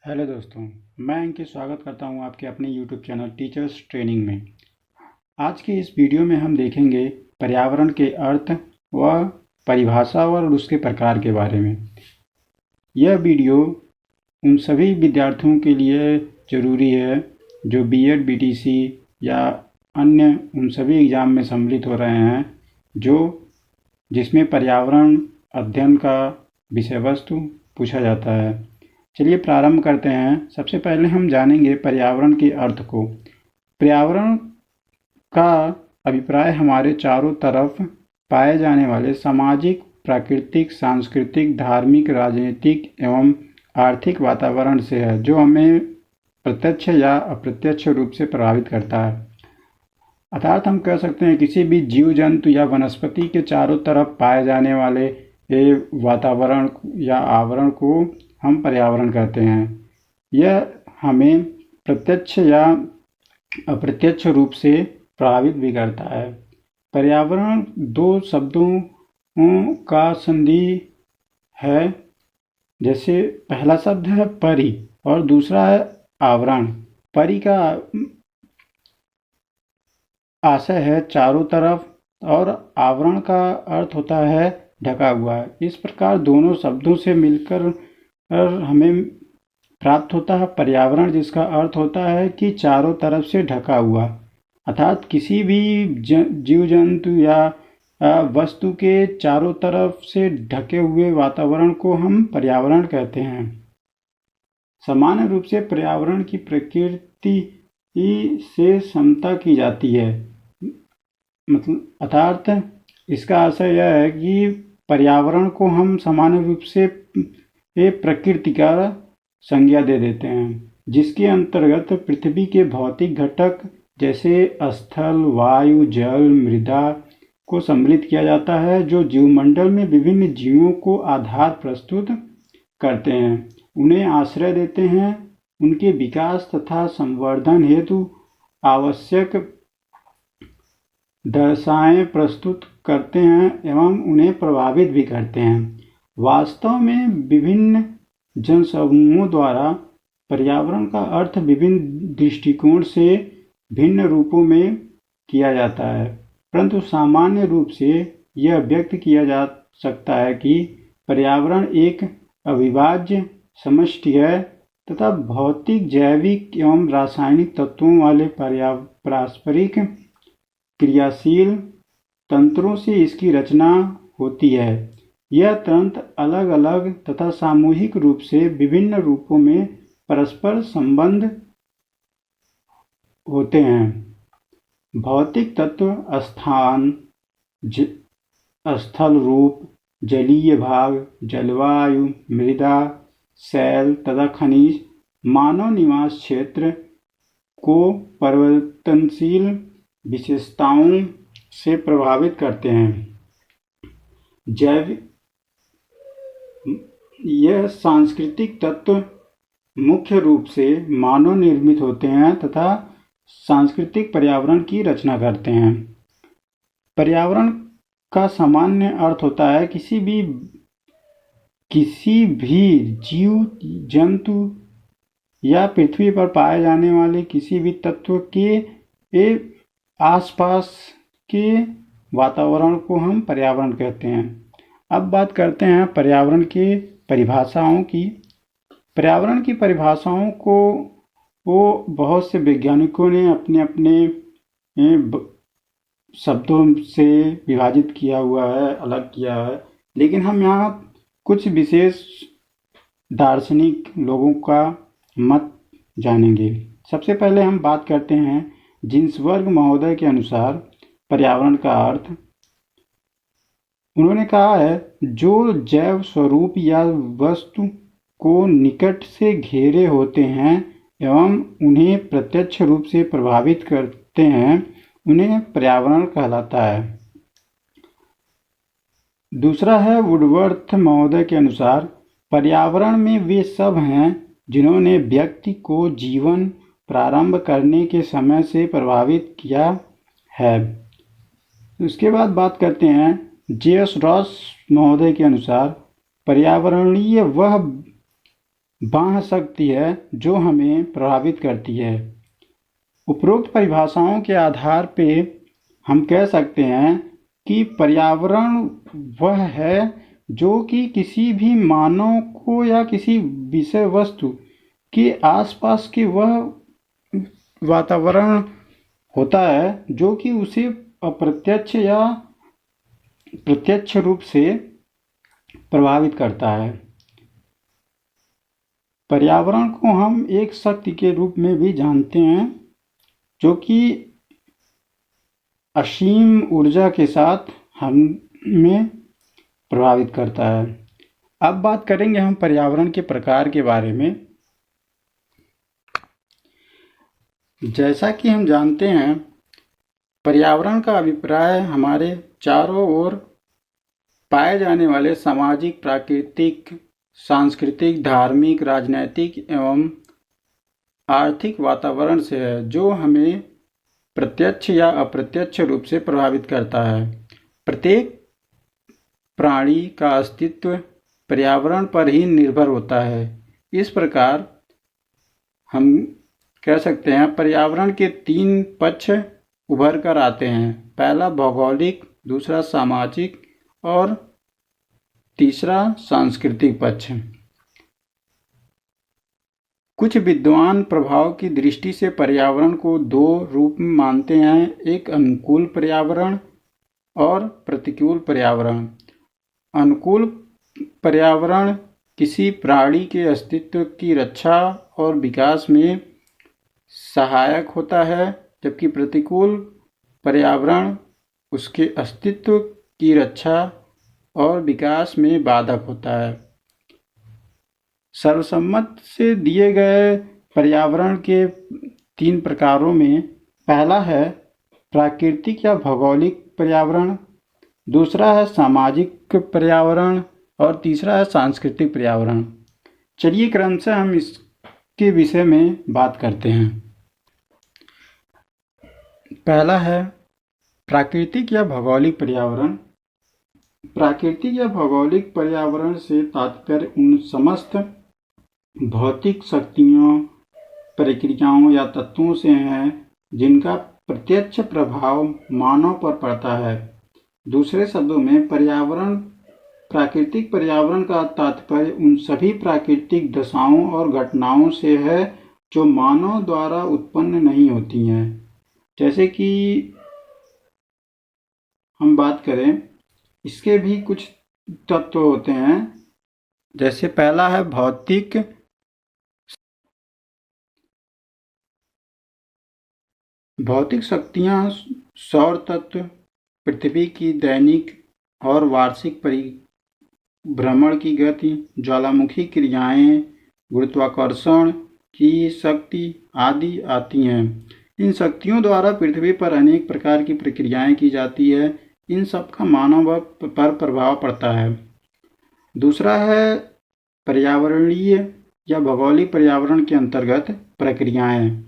Hello दोस्तों, मैं अंकित स्वागत करता हूं आपके अपने यूट्यूब चैनल टीचर्स ट्रेनिंग में। आज की इस वीडियो में हम देखेंगे पर्यावरण के अर्थ व परिभाषा और उसके प्रकार के बारे में। यह वीडियो उन सभी विद्यार्थियों के लिए ज़रूरी है जो बीएड, बीटीसी या अन्य उन सभी एग्ज़ाम में सम्मिलित हो रहे हैं जिसमें पर्यावरण अध्ययन का विषय वस्तु पूछा जाता है। चलिए प्रारंभ करते हैं। सबसे पहले हम जानेंगे पर्यावरण के अर्थ को। पर्यावरण का अभिप्राय हमारे चारों तरफ पाए जाने वाले सामाजिक, प्राकृतिक, सांस्कृतिक, धार्मिक, राजनीतिक एवं आर्थिक वातावरण से है, जो हमें प्रत्यक्ष या अप्रत्यक्ष रूप से प्रभावित करता है। अर्थात हम कह सकते हैं किसी भी जीव जंतु या वनस्पति के चारों तरफ पाए जाने वाले वातावरण या आवरण को हम पर्यावरण कहते हैं। यह हमें प्रत्यक्ष या अप्रत्यक्ष रूप से प्रभावित भी करता है। पर्यावरण दो शब्दों का संधि है। जैसे पहला शब्द है परि और दूसरा है आवरण। परि का आशय है चारों तरफ और आवरण का अर्थ होता है ढका हुआ। इस प्रकार दोनों शब्दों से मिलकर हमें प्राप्त होता है पर्यावरण, जिसका अर्थ होता है कि चारों तरफ से ढका हुआ। अर्थात किसी भी जीव जंतु या वस्तु के चारों तरफ से ढके हुए वातावरण को हम पर्यावरण कहते हैं। सामान्य रूप से पर्यावरण की प्रकृति से समता की जाती है। मतलब अर्थात इसका आशय यह है कि पर्यावरण को हम सामान्य रूप से प्रकृति का संज्ञा दे देते हैं, जिसके अंतर्गत पृथ्वी के भौतिक घटक जैसे स्थल, वायु, जल, मृदा को सम्मिलित किया जाता है, जो जीवमंडल में विभिन्न जीवों को आधार प्रस्तुत करते हैं, उन्हें आश्रय देते हैं, उनके विकास तथा संवर्धन हेतु आवश्यक दशाएं प्रस्तुत करते हैं एवं उन्हें प्रभावित भी करते हैं। वास्तव में विभिन्न जनसमूहों द्वारा पर्यावरण का अर्थ विभिन्न दृष्टिकोण से भिन्न रूपों में किया जाता है, परंतु सामान्य रूप से यह व्यक्त किया जा सकता है कि पर्यावरण एक अविभाज्य समष्टि है तथा भौतिक, जैविक एवं रासायनिक तत्वों वाले पारस्परिक क्रियाशील तंत्रों से इसकी रचना होती है। यह तंत्र अलग अलग तथा सामूहिक रूप से विभिन्न रूपों में परस्पर संबंध होते हैं। भौतिक तत्व स्थान, स्थल रूप, जलीय भाग, जलवायु, मृदा, शैल तथा खनिज मानव निवास क्षेत्र को परिवर्तनशील विशेषताओं से प्रभावित करते हैं। यह सांस्कृतिक तत्व मुख्य रूप से मानव निर्मित होते हैं तथा सांस्कृतिक पर्यावरण की रचना करते हैं। पर्यावरण का सामान्य अर्थ होता है किसी भी जीव जंतु या पृथ्वी पर पाए जाने वाले किसी भी तत्व के आसपास के वातावरण को हम पर्यावरण कहते हैं। अब बात करते हैं पर्यावरण की परिभाषाओं की। पर्यावरण की परिभाषाओं को बहुत से वैज्ञानिकों ने अपने अपने शब्दों से विभाजित किया हुआ है, अलग किया है, लेकिन हम यहाँ कुछ विशेष दार्शनिक लोगों का मत जानेंगे। सबसे पहले हम बात करते हैं जिन्सबर्ग महोदय के अनुसार पर्यावरण का अर्थ। उन्होंने कहा है जो जैव स्वरूप या वस्तु को निकट से घेरे होते हैं एवं उन्हें प्रत्यक्ष रूप से प्रभावित करते हैं, उन्हें पर्यावरण कहलाता है। दूसरा है वुडवर्थ महोदय के अनुसार पर्यावरण में वे सब हैं जिन्होंने व्यक्ति को जीवन प्रारंभ करने के समय से प्रभावित किया है। उसके बाद बात करते हैं जे.एस. रॉस महोदय के अनुसार पर्यावरणीय वह बाह्य शक्ति है जो हमें प्रभावित करती है। उपरोक्त परिभाषाओं के आधार पे हम कह सकते हैं कि पर्यावरण वह है जो कि किसी भी मानव को या किसी विषय वस्तु के आसपास के वह वातावरण होता है जो कि उसे अप्रत्यक्ष या प्रत्यक्ष रूप से प्रभावित करता है। पर्यावरण को हम एक शक्ति के रूप में भी जानते हैं जो कि असीम ऊर्जा के साथ हमें प्रभावित करता है। अब बात करेंगे हम पर्यावरण के प्रकार के बारे में। जैसा कि हम जानते हैं, पर्यावरण का अभिप्राय हमारे चारों ओर पाए जाने वाले सामाजिक, प्राकृतिक, सांस्कृतिक, धार्मिक, राजनैतिक एवं आर्थिक वातावरण से है जो हमें प्रत्यक्ष या अप्रत्यक्ष रूप से प्रभावित करता है। प्रत्येक प्राणी का अस्तित्व पर्यावरण पर ही निर्भर होता है। इस प्रकार हम कह सकते हैं पर्यावरण के 3 पक्ष उभर कर आते हैं। पहला भौगोलिक, दूसरा सामाजिक और तीसरा सांस्कृतिक पक्ष। कुछ विद्वान प्रभाव की दृष्टि से पर्यावरण को 2 रूप में मानते हैं, एक अनुकूल पर्यावरण और प्रतिकूल पर्यावरण। अनुकूल पर्यावरण किसी प्राणी के अस्तित्व की रक्षा और विकास में सहायक होता है, जबकि प्रतिकूल पर्यावरण उसके अस्तित्व की रक्षा और विकास में बाधक होता है। सर्वसम्मत से दिए गए पर्यावरण के 3 प्रकारों में पहला है प्राकृतिक या भौगोलिक पर्यावरण, दूसरा है सामाजिक पर्यावरण और तीसरा है सांस्कृतिक पर्यावरण। चलिए क्रमशः हम इसके विषय में बात करते हैं। पहला है प्राकृतिक या भौगोलिक पर्यावरण। प्राकृतिक या भौगोलिक पर्यावरण से तात्पर्य उन समस्त भौतिक शक्तियों, प्रक्रियाओं या तत्वों से है जिनका प्रत्यक्ष प्रभाव मानव पर पड़ता है। दूसरे शब्दों में प्राकृतिक पर्यावरण का तात्पर्य उन सभी प्राकृतिक दशाओं और घटनाओं से है जो मानव द्वारा उत्पन्न नहीं होती हैं। जैसे कि हम बात करें, इसके भी कुछ तत्व होते हैं। जैसे पहला है भौतिक शक्तियाँ, सौर तत्व, पृथ्वी की दैनिक और वार्षिक परिभ्रमण की गति, ज्वालामुखी क्रियाएं, गुरुत्वाकर्षण की शक्ति आदि आती हैं। इन शक्तियों द्वारा पृथ्वी पर अनेक प्रकार की प्रक्रियाएं की जाती है। इन सब का मानव पर प्रभाव पड़ता है। दूसरा है पर्यावरणीय या भौगोलिक पर्यावरण के अंतर्गत प्रक्रियाएं।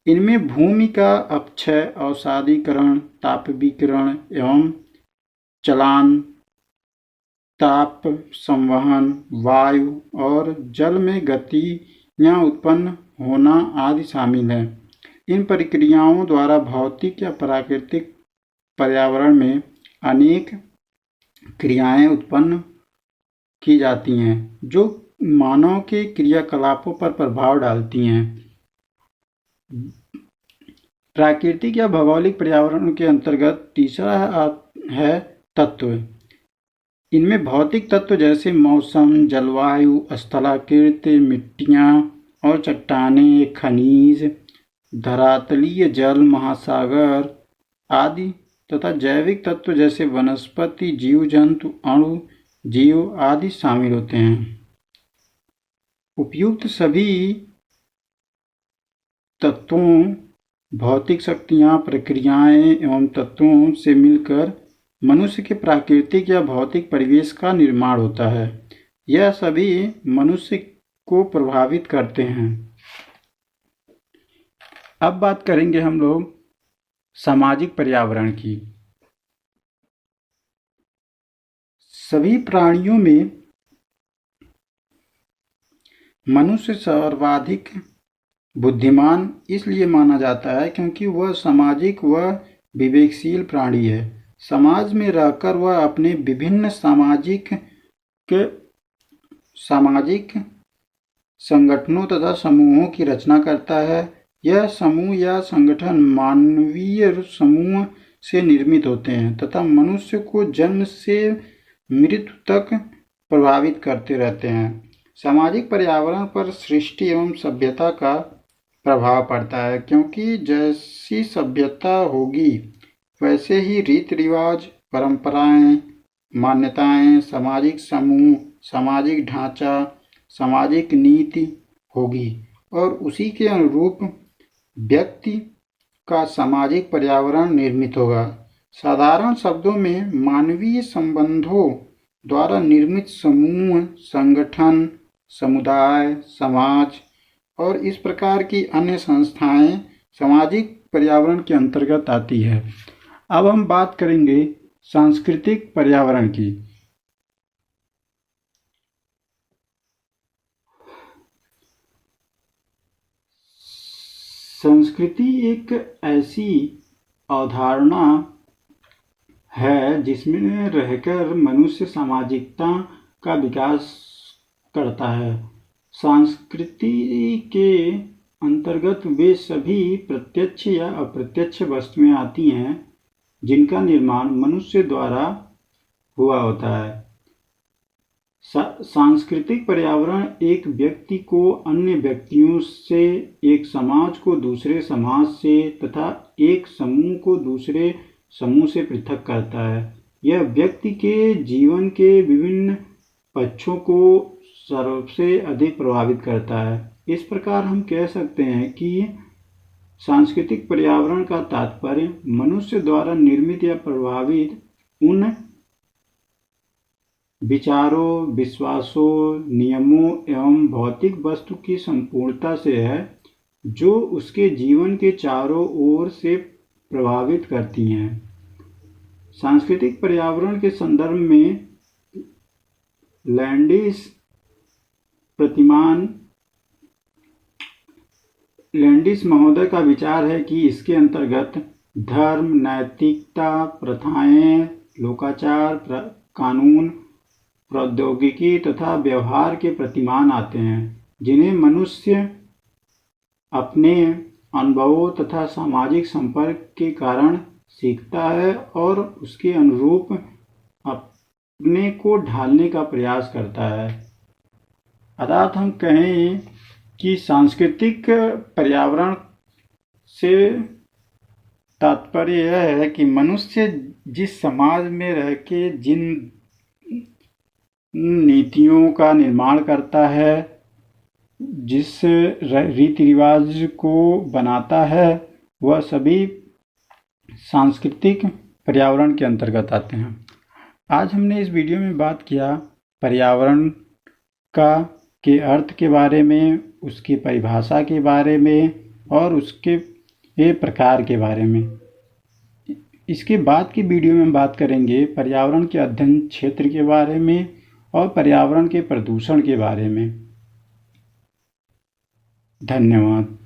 इनमें भूमि का अपक्षय, अवसादीकरण, तापीकरण एवं चलान, ताप संवहन, वायु और जल में गतियां उत्पन्न होना आदि शामिल है। इन प्रक्रियाओं द्वारा भौतिक या प्राकृतिक पर्यावरण में अनेक क्रियाएं उत्पन्न की जाती हैं जो मानव के क्रियाकलापों पर प्रभाव डालती हैं। प्राकृतिक या भौगोलिक पर्यावरण के अंतर्गत तीसरा है तत्व। इनमें भौतिक तत्व जैसे मौसम, जलवायु, स्थलाकृति, मिट्टियाँ और चट्टानें, खनिज, धरातलीय जल, महासागर आदि तथा जैविक तत्व जैसे वनस्पति, जीव जंतु, अणु जीव आदि शामिल होते हैं। उपयुक्त सभी तत्वों, भौतिक शक्तियाँ, प्रक्रियाएं एवं तत्वों से मिलकर मनुष्य के प्राकृतिक या भौतिक परिवेश का निर्माण होता है। यह सभी मनुष्य को प्रभावित करते हैं। अब बात करेंगे हम लोग सामाजिक पर्यावरण की। सभी प्राणियों में मनुष्य सर्वाधिक बुद्धिमान इसलिए माना जाता है क्योंकि वह सामाजिक व विवेकशील प्राणी है। समाज में रहकर वह अपने विभिन्न सामाजिक संगठनों तथा समूहों की रचना करता है। यह समूह या संगठन मानवीय समूह से निर्मित होते हैं तथा मनुष्य को जन्म से मृत्यु तक प्रभावित करते रहते हैं। सामाजिक पर्यावरण पर सृष्टि एवं सभ्यता का प्रभाव पड़ता है, क्योंकि जैसी सभ्यता होगी वैसे ही रीति रिवाज, परंपराएं, मान्यताएं, सामाजिक समूह, सामाजिक ढांचा, सामाजिक नीति होगी और उसी के अनुरूप व्यक्ति का सामाजिक पर्यावरण निर्मित होगा। साधारण शब्दों में मानवीय संबंधों द्वारा निर्मित समूह, संगठन, समुदाय, समाज और इस प्रकार की अन्य संस्थाएं सामाजिक पर्यावरण के अंतर्गत आती है। अब हम बात करेंगे सांस्कृतिक पर्यावरण की। संस्कृति एक ऐसी अवधारणा है जिसमें रहकर मनुष्य सामाजिकता का विकास करता है। संस्कृति के अंतर्गत वे सभी प्रत्यक्ष या अप्रत्यक्ष वस्तुएं आती हैं जिनका निर्माण मनुष्य द्वारा हुआ होता है। सांस्कृतिक पर्यावरण एक व्यक्ति को अन्य व्यक्तियों से, एक समाज को दूसरे समाज से तथा एक समूह को दूसरे समूह से पृथक करता है। यह व्यक्ति के जीवन के विभिन्न पक्षों को सबसे अधिक प्रभावित करता है। इस प्रकार हम कह सकते हैं कि सांस्कृतिक पर्यावरण का तात्पर्य मनुष्य द्वारा निर्मित या प्रभावित उन विचारों, विश्वासों, नियमों एवं भौतिक वस्तु की संपूर्णता से है जो उसके जीवन के चारों ओर से प्रभावित करती हैं। सांस्कृतिक पर्यावरण के संदर्भ में लैंडिस महोदय का विचार है कि इसके अंतर्गत धर्म, नैतिकता, प्रथाएं, लोकाचार, कानून, प्रौद्योगिकी तथा व्यवहार के प्रतिमान आते हैं जिन्हें मनुष्य अपने अनुभवों तथा सामाजिक संपर्क के कारण सीखता है और उसके अनुरूप अपने को ढालने का प्रयास करता है। अर्थात हम कहें कि सांस्कृतिक पर्यावरण से तात्पर्य यह है कि मनुष्य जिस समाज में रह के जिन नीतियों का निर्माण करता है, जिस रीति रिवाज को बनाता है, वह सभी सांस्कृतिक पर्यावरण के अंतर्गत आते हैं। आज हमने इस वीडियो में बात किया पर्यावरण के अर्थ के बारे में, उसकी परिभाषा के बारे में और उसके प्रकार के बारे में। इसके बाद की वीडियो में बात करेंगे पर्यावरण के अध्ययन क्षेत्र के बारे में और पर्यावरण के प्रदूषण के बारे में। धन्यवाद।